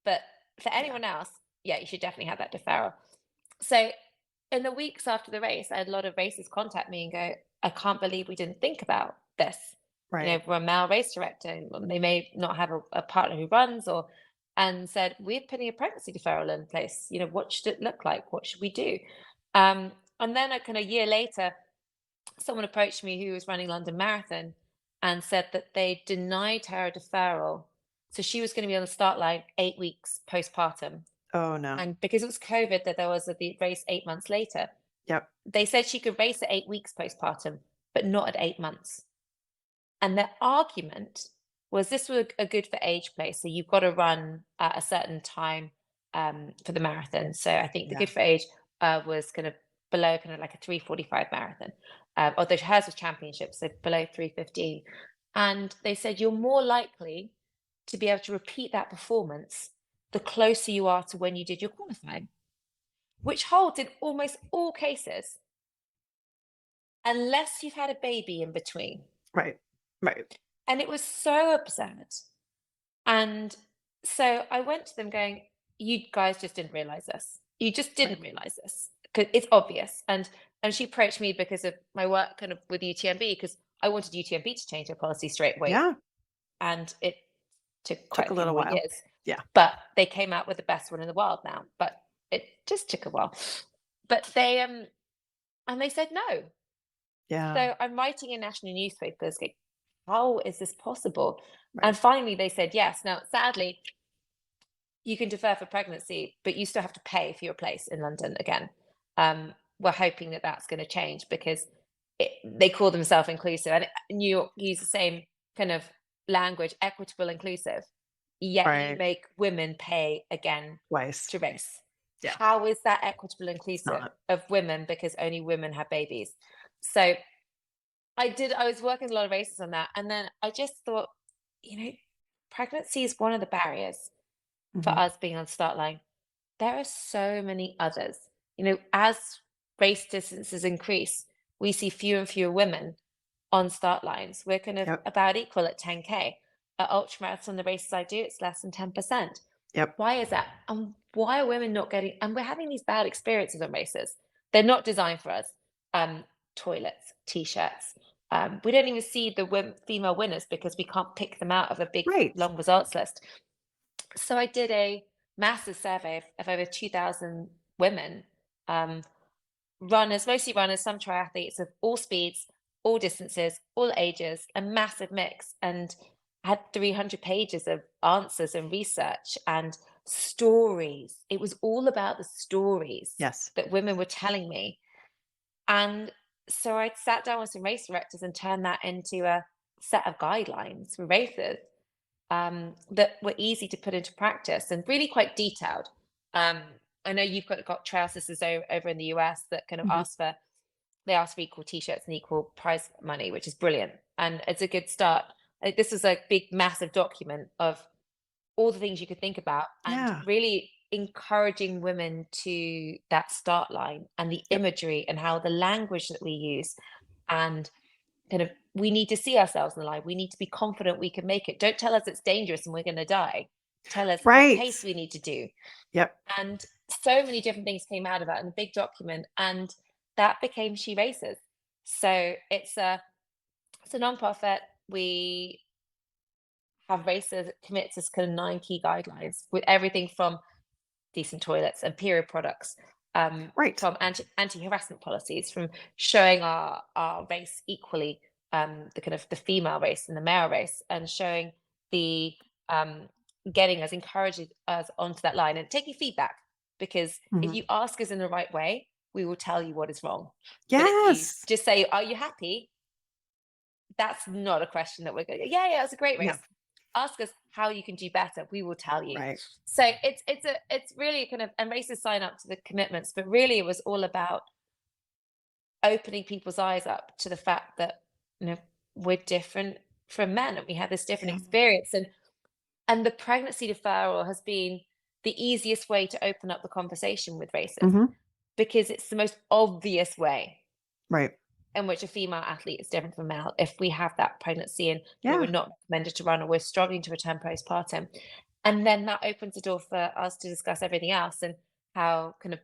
But for yeah, anyone else, yeah, you should definitely have that deferral. So in the weeks after the race, I had a lot of racers contact me and go, I can't believe we didn't think about this. right. We're a male race director and they may not have a partner who runs or and said, we're putting a pregnancy deferral in place. What should it look like? What should we do? And then a kind of year later, someone approached me who was running London Marathon and said that they denied her a deferral. So she was going to be on the start line 8 weeks postpartum. Oh, no. And because it was COVID, that there was the race 8 months later, Yep, they said she could race at 8 weeks postpartum, but not at 8 months. And their argument was this was a good for age place. So you've got to run at a certain time for the marathon. So I think the yeah. good for age was kind of below kind of like a 3:45 marathon. Although hers was championship, so below 3:15. And they said you're more likely to be able to repeat that performance the closer you are to when you did your qualifying, which holds in almost all cases, unless you've had a baby in between. Right, right, And it was so absurd. And so I went to them going, you guys just didn't realize this. You just right. didn't realize this because it's obvious. And she approached me because of my work kind of with UTMB because I wanted UTMB to change their policy straight away. Yeah, And it took quite took a a few little more while. years. Yeah. But they came out with the best one in the world now. But it just took a while. But they and they said no. Yeah, So I'm writing in national newspapers, like, how is this possible? And right, finally they said yes. Now, sadly, you can defer for pregnancy, but you still have to pay for your place in London again. We're hoping that that's going to change because they call themselves inclusive, and New York use the same kind of language, equitable, inclusive. Yet you right. make women pay again Twice. to race. Yeah, How is that equitable, it's inclusive not. of women because only women have babies? So I was working a lot of races on that, and then I just thought, you know, pregnancy is one of the barriers for Mhm. us being on the start line. There are so many others. As race distances increase, we see fewer and fewer women on start lines. We're kind of Yep. about equal at 10K. At ultramarathon, the races I do, it's less than 10%. Yep. Why is that? And why are women not getting, and we're having these bad experiences on races. They're not designed for us. Um, Toilets, t-shirts. We don't even see the female winners because we can't pick them out of a big Right. long results list. So I did a massive survey of over 2,000 women, um, runners, mostly runners, some triathletes of all speeds, all distances, all ages, a massive mix, and had 300 pages of answers and research and stories. It was all about the stories Yes. that women were telling me. And so I sat down with some race directors and turned that into a set of guidelines for races, that were easy to put into practice and really quite detailed. Um, I know you've got trail sisters over in the US that kind of Mhm. they ask for equal t-shirts and equal prize money, which is brilliant. And it's a good start. This is a big, massive document of all the things you could think about and Yeah. really encouraging women to that start line and the Yep. imagery and how the language that we use and kind of we need to see ourselves in the line. We need to be confident we can make it. Don't tell us it's dangerous and we're going to die. Tell us the Right. pace we need to do. Yep. And so many different things came out of that in a big document, and that became SheRACES. So it's a non-profit. We have races commit to kind of 9 key guidelines with everything from decent toilets and period products, Right. from anti-harassment policies, from showing our race equally, the kind of the female race and the male race, and showing the um, getting us, encouraging us onto that line and taking feedback. Because if Mhm. you ask us in the right way, we will tell you what is wrong. But if you Yes. just say, "Are you happy?" That's not a question that we're going. Yeah, yeah, it was a great Yeah. race. Ask us how you can do better. We will tell you. Right. So it's really kind of, and races sign up to the commitments, but really it was all about opening people's eyes up to the fact that, you know, we're different from men and we have this different Yeah. experience. And the pregnancy deferral has been the easiest way to open up the conversation with races Mhm. because it's the most obvious way Right. in which a female athlete is different from male. If we have that pregnancy and we're Yeah. not recommended to run or we're struggling to return postpartum, and then that opens the door for us to discuss everything else and how kind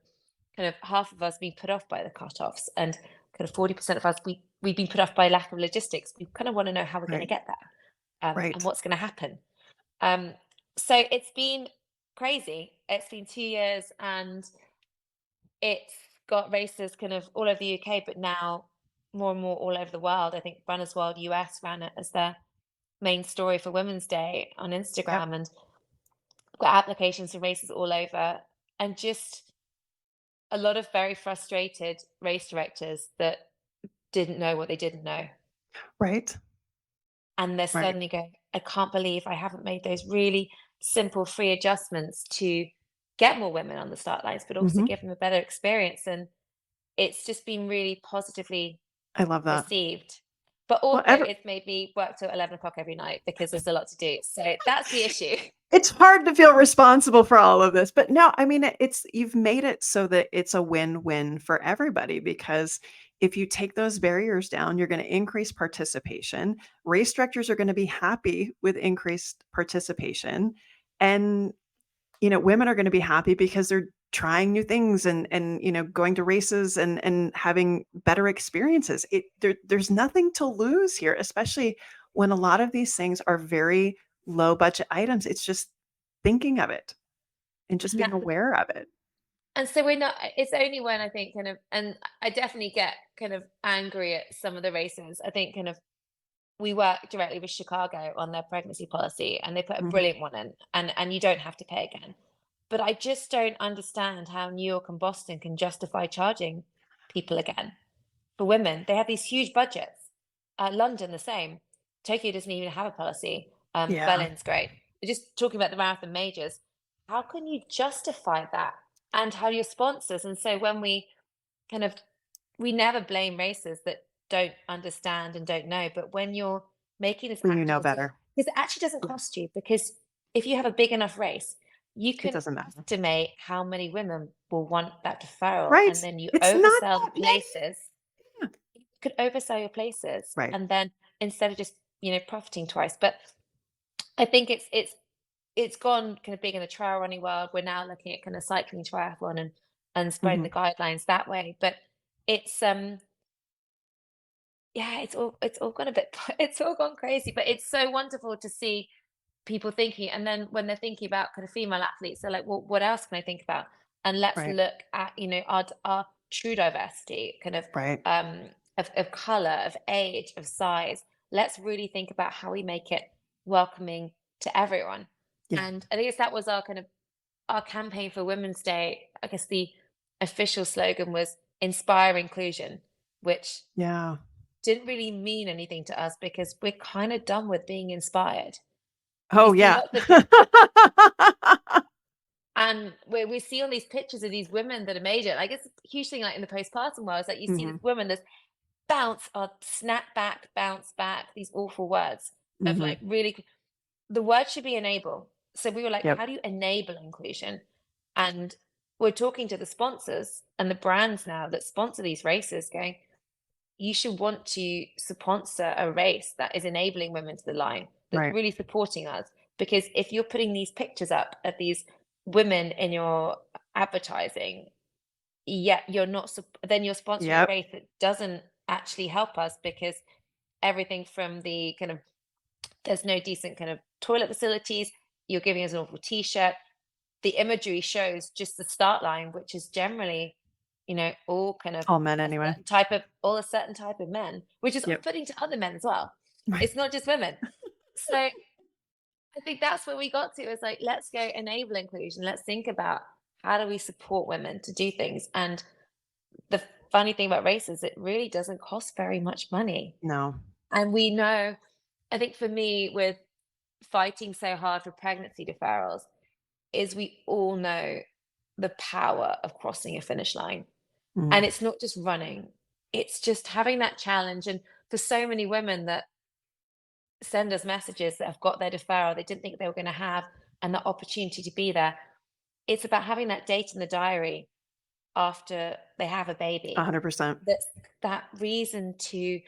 of half of us being put off by the cutoffs and kind of 40% of us we've been put off by lack of logistics. We kind of want to know how we're going to Right. get there, and Right. what's going to happen. Um, so it's been crazy. It's been 2 years and it's got races kind of all over the UK, but now more and more all over the world. I think Runners World US ran it as their main story for Women's Day on Yep. Instagram, and got applications for races all over, and just a lot of very frustrated race directors that didn't know what they didn't know. Right. And they're Right. suddenly going, I can't believe I haven't made those really simple free adjustments to get more women on the start lines, but also Mhm. give them a better experience. And it's just been really positively I love that. received. But Well, also, it's made me work till 11 o'clock every night because there's a lot to do. So that's the issue. it's hard to feel responsible for all of this, but no, I mean, it's you've made it so that it's a win-win for everybody because if you take those barriers down, you're going to increase participation. Race directors are going to be happy with increased participation, and women are going to be happy because they're trying new things and going to races and having better experiences. There's nothing to lose here, especially when a lot of these things are very low budget items. It's just thinking of it and just And being that's aware of it. and so we're not, it's only when I think kind of, and I definitely get kind of angry at some of the races. I think kind of we work directly with Chicago on their pregnancy policy and they put a Mhm. brilliant one in, and you don't have to pay again. But I just don't understand how New York and Boston can justify charging people again for women. They have these huge budgets. London, the same. Tokyo doesn't even have a policy. Yeah. Berlin's great. Just talking about the marathon majors, how can you justify that? And how your sponsors? And so when we kind of we never blame races that don't understand and don't know, but when you're making this When you know actual better. because it actually doesn't Yeah. cost you, because if you have a big enough race, you It can doesn't matter. estimate how many women will want that deferral, Right. and then you It's not oversell the that many. places. Yeah. You could oversell your places, Right. and then instead of just profiting twice. But I think it's it's gone kind of big in the trail running world. We're now looking at kind of cycling triathlon and spreading Mhm. the guidelines that way. But it's yeah, it's all gone a bit it's all gone crazy, but it's so wonderful to see people thinking. And then when they're thinking about kind of female athletes, they're like, well, what else can I think about? And let's Right. look at, our true diversity, kind of Right. um of color, of age, of size. Let's really think about how we make it welcoming to everyone. Yeah. And I guess that was our campaign for Women's Day. I guess the official slogan was inspire inclusion, which Yeah. didn't really mean anything to us because we're kind of done with being inspired. We Oh, see yeah. lots of and we see all these pictures of these women that are made it. Like it's a huge thing like in the postpartum world is that you see this Mhm. woman that's bounce or snap back, bounce back, these awful words of Mhm. like really the word should be enable. So we were like, Yep. how do you enable inclusion? And we're talking to the sponsors and the brands now that sponsor these races, going, you should want to sponsor a race that is enabling women to the line, that's Right. really supporting us. Because if you're putting these pictures up of these women in your advertising, yet you're not, then you're sponsoring a Yep. race that doesn't actually help us because everything from the kind of, there's no decent kind of toilet facilities, you're giving us an awful t-shirt. The imagery shows just the start line, which is generally, all kind of All men anyway. a certain type of men, which is Yep. off-putting to other men as well. Right. It's not just women. So I think that's where we got to. Is like, let's go enable inclusion. Let's think about how do we support women to do things. And the funny thing about races, it really doesn't cost very much money. No. And we know, I think for me, with fighting so hard for pregnancy deferrals, is we all know the power of crossing a finish line. Mm. And it's not just running, it's just having that challenge. And for so many women that send us messages that have got their deferral, they didn't think they were going to have, and the opportunity to be there, it's about having that date in the diary after they have a baby. 100%. That's that reason to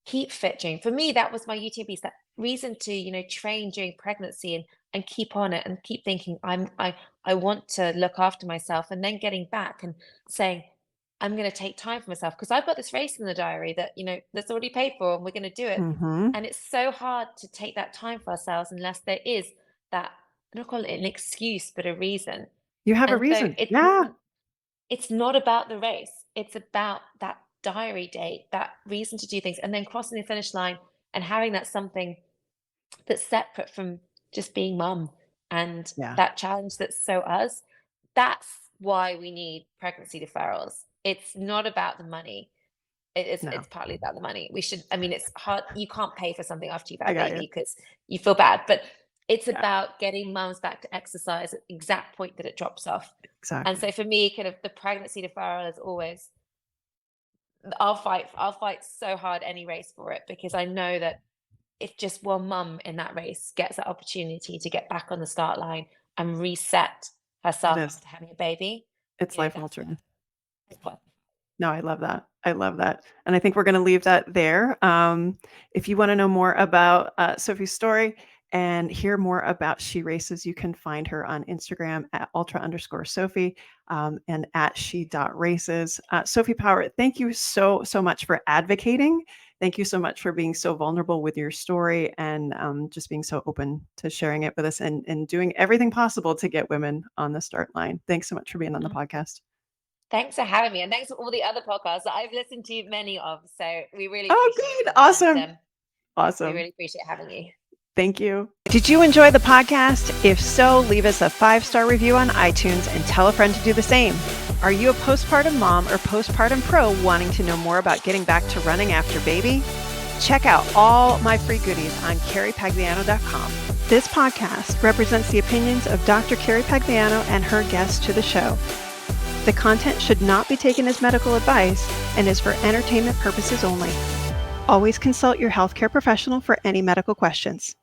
keep fit during. For me, that was my UTMB. That reason to, train during pregnancy and keep on it and keep thinking I want to look after myself, and then getting back and saying I'm going to take time for myself because I've got this race in the diary that that's already paid for and we're going to do it. Mhm. And it's so hard to take that time for ourselves unless there is that, I don't call it an excuse, but a reason. You have a And so reason. Yeah. it's not about the race. It's about that diary date, that reason to do things, and then crossing the finish line and having that something that's separate from just being mum and Yeah. that challenge that's so us. That's why we need pregnancy deferrals. It's not about the money. No. It's partly about the money. I mean, it's hard. You can't pay for something after you've I had a got you. baby because you feel bad, but it's Yeah. about getting mums back to exercise at the exact point that it drops off. And Exactly. so for me, kind of the pregnancy deferral is always, I'll fight so hard any race for it because I know that if just one mum in that race gets that opportunity to get back on the start line and reset It herself is. after having a baby, It's life that's altering. what. No, I love that. I love that. And I think we're going to leave that there. If you want to know more about Sophie's story and hear more about SheRACES, you can find her on Instagram at ultra_Sophie and at she.races. Sophie Power, thank you so, so much for advocating. Thank you so much for being so vulnerable with your story and just being so open to sharing it with us and doing everything possible to get women on the start line. Thanks so much for being on the podcast. Thanks for having me, and thanks for all the other podcasts that I've listened to many of. So we really Oh, appreciate good. them, and Awesome. we Awesome. really appreciate having you. Thank you. Did you enjoy the podcast? If so, leave us a 5-star review on iTunes and tell a friend to do the same. Are you a postpartum mom or postpartum pro wanting to know more about getting back to running after baby? Check out all my free goodies on carriepagliano.com. This podcast represents the opinions of Dr. Carrie Pagliano and her guests to the show. The content should not be taken as medical advice and is for entertainment purposes only. Always consult your healthcare professional for any medical questions.